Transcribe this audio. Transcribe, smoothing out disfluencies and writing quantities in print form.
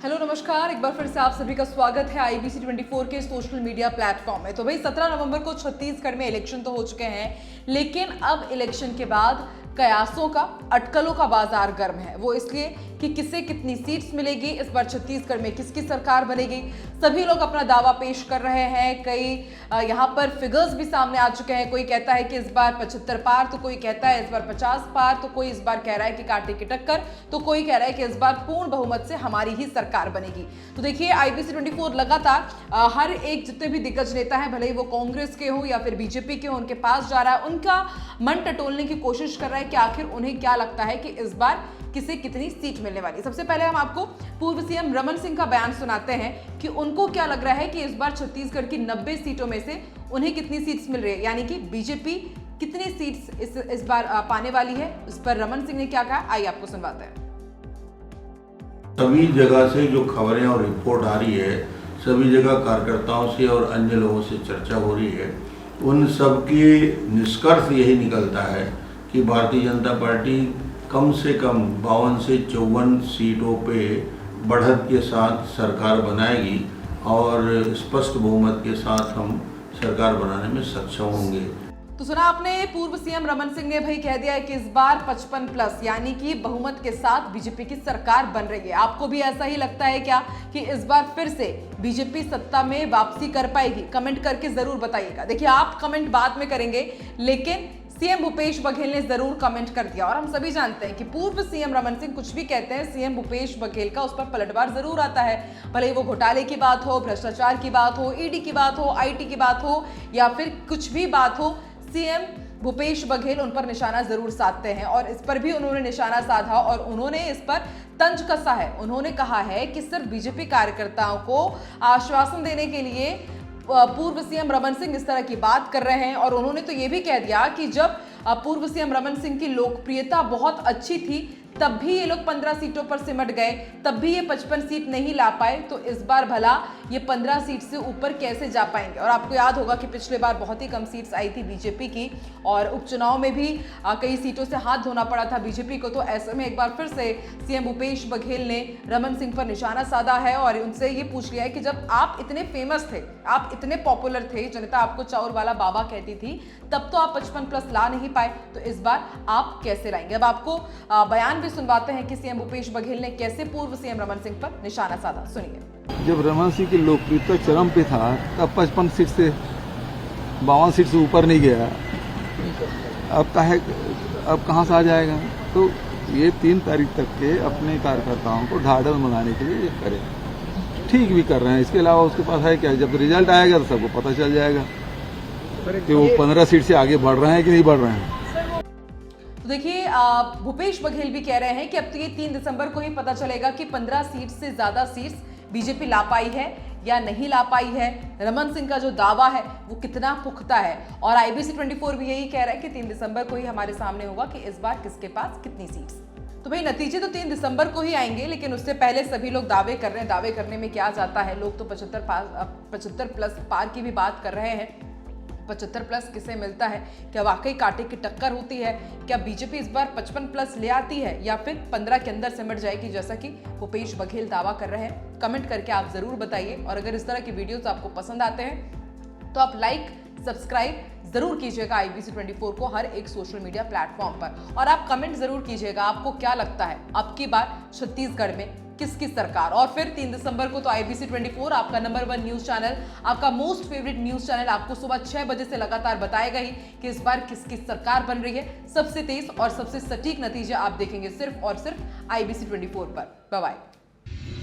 Hello नमस्कार, एक बार फिर से आप सभी का स्वागत है IBC 24 के सोशल मीडिया प्लेटफॉर्म में। तो भाई 17 नवंबर को छत्तीसगढ़ में इलेक्शन तो हो चुके हैं, लेकिन अब इलेक्शन के बाद कयासों का, अटकलों का बाजार गर्म है। वो इसलिए कि किसे कितनी सीट्स मिलेगी, इस बार छत्तीसगढ़ में किसकी सरकार बनेगी, सभी लोग अपना दावा पेश कर रहे हैं। कई यहाँ पर फिगर्स भी सामने आ चुके हैं। कोई कहता है कि इस बार 75 पार, तो कोई कहता है इस बार 50 पार, तो कोई इस बार कह रहा है कि कांटे की टक्कर, तो कोई कह रहा है कि इस बार पूर्ण बहुमत से हमारी ही सरकार बनेगी। तो देखिए IBC 24 लगातार हर एक जितने भी दिग्गज नेता हैं, भले ही वो कांग्रेस के हो या फिर बीजेपी के हो, उनके पास जा रहा है, उनका मन टटोलने की कोशिश कर रहा है कि आखिर उन्हें क्या लगता है कि इस बार किसे कितनी सीट मिलने वाली। सबसे पहले हम आपको पूर्व सीएम रमन सिंह का बयान सुनाते हैं कि उनको क्या लग रहा है कि इस बार छत्तीसगढ़ की 90 सीटों में से उन्हें कितनी सीट्स मिल रही है, यानी कि बीजेपी कितनी सीट्स इस बार पाने वाली है। इस पर रमन सिंह ने क्या कहा, आइए आपको सुनवाते हैं। सभी जगह से जो खबरें और रिपोर्ट आ रही है, सभी जगह कार्यकर्ताओं से और अन्य लोगों से चर्चा हो रही है, उन सब की निष्कर्ष यही निकलता है कि भारतीय जनता पार्टी कम से कम 52 से 54 सीटों पे बढ़त के साथ सरकार बनाएगी और स्पष्ट बहुमत के साथ हम सरकार बनाने में सक्षम होंगे। तो सुना आपने, पूर्व सीएम रमन सिंह ने भाई कह दिया है कि इस बार 55 प्लस यानी कि बहुमत के साथ बीजेपी की सरकार बन रही है। आपको भी ऐसा ही लगता है क्या कि इस बार फिर से बीजेपी सत्ता में वापसी कर पाएगी? कमेंट करके जरूर बताइएगा। देखिए, आप कमेंट बाद में करेंगे, लेकिन सीएम भूपेश बघेल ने जरूर कमेंट कर दिया। और हम सभी जानते हैं कि पूर्व सीएम रमन सिंह कुछ भी कहते हैं, सीएम भूपेश बघेल का उस पर पलटवार जरूर आता है। भले ही वो घोटाले की बात हो, भ्रष्टाचार की बात हो, ईडी की बात हो, IT की बात हो, या फिर कुछ भी बात हो, सीएम भूपेश बघेल उन पर निशाना जरूर साधते हैं। और इस पर भी उन्होंने निशाना साधा और उन्होंने इस पर तंज कसा है। उन्होंने कहा है कि सिर्फ बीजेपी कार्यकर्ताओं को आश्वासन देने के लिए पूर्व सीएम रमन सिंह इस तरह की बात कर रहे हैं। और उन्होंने तो ये भी कह दिया कि जब पूर्व सीएम रमन सिंह की लोकप्रियता बहुत अच्छी थी, तब भी ये लोग 15 सीटों पर सिमट गए, तब भी ये 55 सीट नहीं ला पाए, तो इस बार भला ये 15 सीट से ऊपर कैसे जा पाएंगे। और आपको याद होगा कि पिछले बार बहुत ही कम सीट्स आई थी बीजेपी की, और उपचुनाव में भी कई सीटों से हाथ धोना पड़ा था बीजेपी को। तो ऐसे में एक बार फिर से सीएम भूपेश बघेल ने रमन सिंह पर निशाना साधा है और उनसे ये पूछ लिया है कि जब आप इतने फेमस थे, आप इतने पॉपुलर थे, जनता आपको चाउर वाला बाबा कहती थी, तब तो आप 55 प्लस ला नहीं पाए, तो इस बार आप कैसे लाएंगे। अब आपको बयान भी सुनवाते हैं कि सीएम भूपेश बघेल ने कैसे पूर्व सीएम रमन सिंह पर निशाना साधा। सुनिए। जब रमन सिंह की लोकप्रियता चरम पे था, तब 55 सीट से 52 सीट से ऊपर नहीं गया। अब कहाँ से आ जाएगा? तो ये 3 तारीख तक के अपने कार्यकर्ताओं को ढाढ़स बनाने के लिए करे, ठीक भी कर रहे हैं। इसके अलावा उसके पास है क्या? जब रिजल्ट आएगा तो सबको पता चल जाएगा कि वो 15 सीट से आगे बढ़ रहे हैं कि नहीं बढ़ रहे हैं। तो देखिए, भूपेश बघेल भी कह रहे हैं कि अब तो ये 3 दिसंबर को ही पता चलेगा कि 15 सीट से ज्यादा सीट्स बीजेपी ला पाई है या नहीं ला पाई है। रमन सिंह का जो दावा है वो कितना पुख्ता है। और IBC 24 भी यही कह रहा है कि 3 दिसंबर को ही हमारे सामने होगा कि इस बार किसके पास कितनी सीट्स। तो भाई नतीजे तो 3 दिसंबर को ही आएंगे, लेकिन उससे पहले सभी लोग दावे कर रहे हैं। दावे करने में क्या जाता है, लोग तो 75 प्लस पार की भी बात कर रहे हैं। 75 प्लस किसे मिलता है? क्या वाकई कांटे की टक्कर होती है? क्या बीजेपी इस बार 55 प्लस ले आती है या फिर 15 के अंदर सिमट जाएगी, जैसा कि भूपेश बघेल दावा कर रहे हैं? कमेंट करके आप जरूर बताइए। और अगर इस तरह की वीडियोस आपको पसंद आते हैं तो आप लाइक, सब्सक्राइब जरूर कीजिएगा IBC 24 को हर एक सोशल मीडिया प्लेटफॉर्म पर। और आप कमेंट जरूर कीजिएगा, आपको क्या लगता है अब की बार छत्तीसगढ़ में किसकी सरकार। और फिर 3 दिसंबर को तो IBC 24 आपका नंबर 1 न्यूज चैनल, आपका मोस्ट फेवरेट न्यूज चैनल, आपको सुबह 6 बजे से लगातार बताएगा ही कि इस बार किसकी सरकार बन रही है। सबसे तेज और सबसे सटीक नतीजे आप देखेंगे सिर्फ और सिर्फ IBC 24 पर। Bye bye.